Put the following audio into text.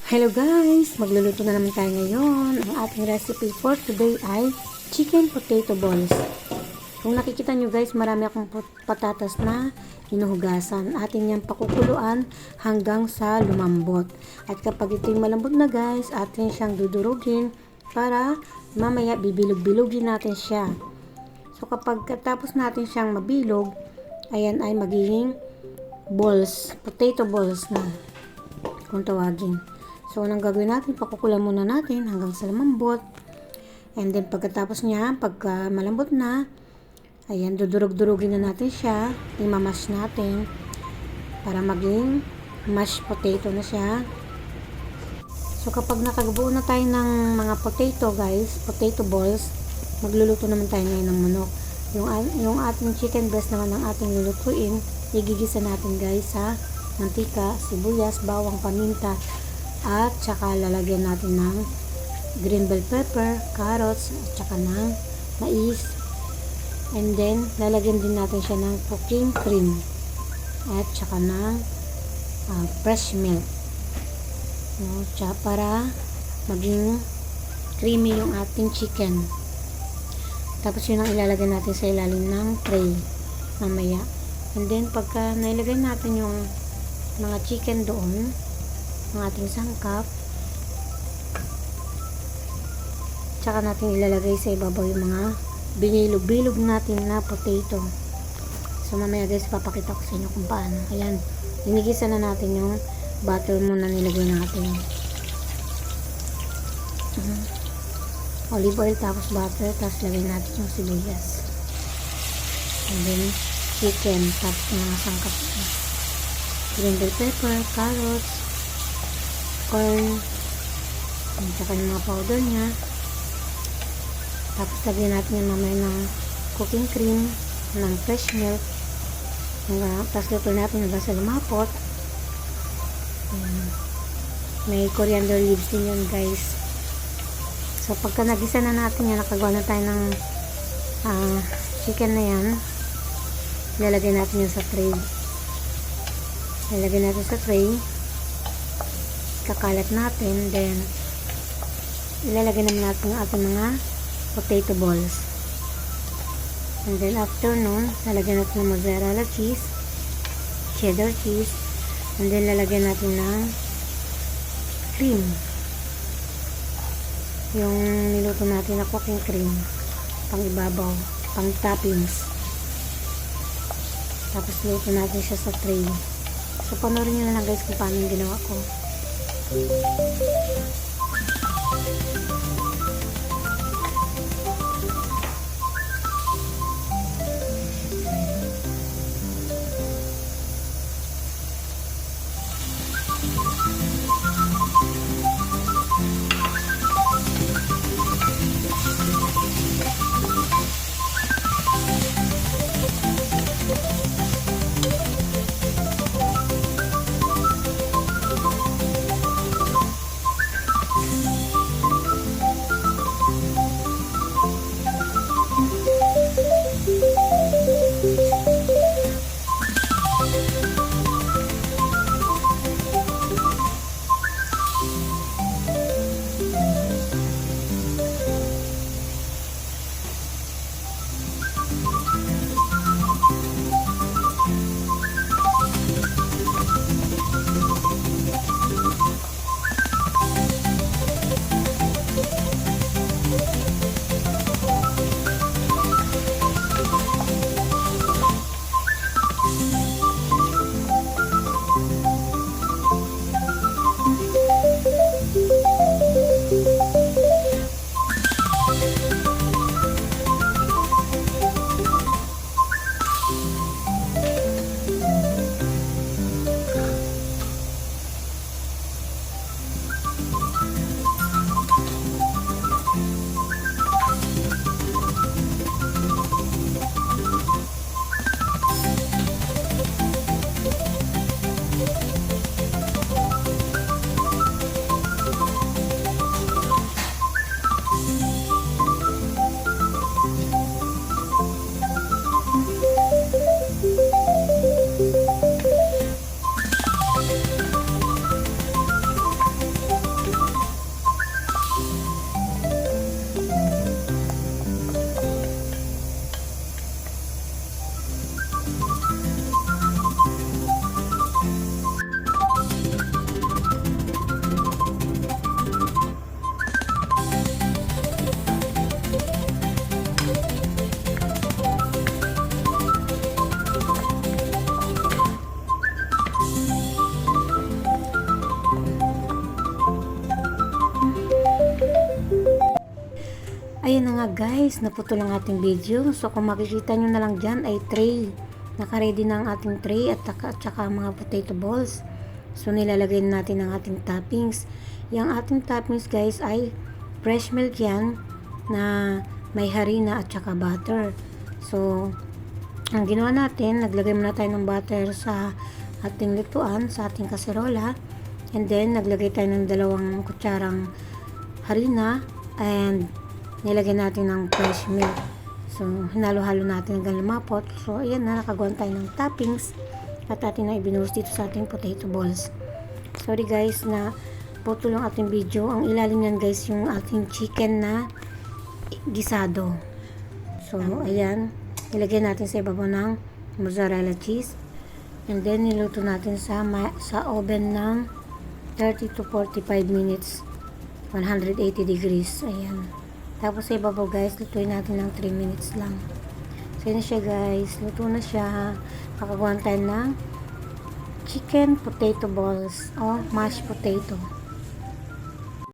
Hello guys! Magluluto na naman tayo ngayon. Ang ating recipe for today ay chicken potato balls. Kung nakikita nyo guys, marami akong patatas na hinuhugasan. Ating niyang pakukuluan hanggang sa lumambot. At kapag ito'y malambot na guys, ating siyang dudurugin para mamaya bibilog-bilogin natin siya. So kapag katapos natin siyang mabilog, ayan ay magiging balls, potato balls na kung tawagin. So, anong gagawin natin? Pakukulan muna natin hanggang sa lumambot. And then, pagkatapos niya, pagka malambot na, ayan, dudurog-durugin na natin siya. Imamash natin para maging mashed potato na siya. So, kapag nakagabuo na tayo ng mga potato, guys, potato balls, magluluto naman tayo ngayon ng manok. Yung ating chicken breast naman ang ating lulutuin, igigisa natin, guys, sa mantika, sibuyas, bawang, paminta, at saka lalagyan natin ng green bell pepper, carrots, at saka ng mais. And then, lalagyan din natin siya ng cooking cream at saka ng fresh milk. No, para maging creamy yung ating chicken. Tapos yun ang ilalagay natin sa ilalim ng tray mamaya. And then, pagka nailagay natin yung mga chicken doon, ang ating sangkap, tsaka natin ilalagay sa ibabaw yung mga binilog-bilog natin na potato. So mamaya guys, papakita ko sa inyo kung paano. Ayan, inigisa na natin yung butter muna nilagay natin. Olive oil, tapos butter, tapos lagay natin yung sibuyas. And then chicken, tapos mga sangkap, green bell pepper, carrots, corn, at saka yung mga powder nya. Tapos lagyan natin yung mamaya ng cooking cream, ng fresh milk, tapos luto natin hanggang sa lumapot. May coriander leaves din yun guys. So pagka nagisa na natin yan, nakagawa na tayo ng chicken na yan, lalagyan natin yun sa tray. Lalagyan natin sa tray, kakalat natin, then ilalagay naman natin ang ating mga potato balls. And then after nun, lalagyan natin ng mozzarella cheese, cheddar cheese, and then lalagyan natin ng cream, yung niluto natin na cooking cream, pang ibabaw, pang toppings. Tapos luto natin siya sa tray. So panoorin nyo na lang guys kung paano yung ginawa ko. Ayan na nga guys, naputol ang ating video. So kung makikita nyo na lang dyan ay tray. Naka-ready na ang ating tray at saka mga potato balls. So nilalagay na natin ang ating toppings. Yung ating toppings guys ay fresh milk yan na may harina at saka butter. So ang ginawa natin, naglagay muna tayo ng butter sa ating lutuan, sa ating kaserola. And then naglagay tayo ng 2 kutsarang harina and nilagay natin ng fresh milk. So hinalo-halo natin hanggang lumapot. So ayan na, nakagawa tayo ng toppings at atin na ibinuhos dito sa ating potato balls. Sorry guys na putol ang ating video. Ang ilalim yan guys yung ating chicken na gisado. So ayan, nilagay natin sa ibabaw ng mozzarella cheese. And then niluto natin sa oven ng 30 to 45 minutes, 180 degrees. Ayan. Tapos sa ibabaw guys, lutuin natin ng 3 minutes lang. So yun na siya guys, luto na siya. Kakagawa tayo ng chicken potato balls o mashed potato.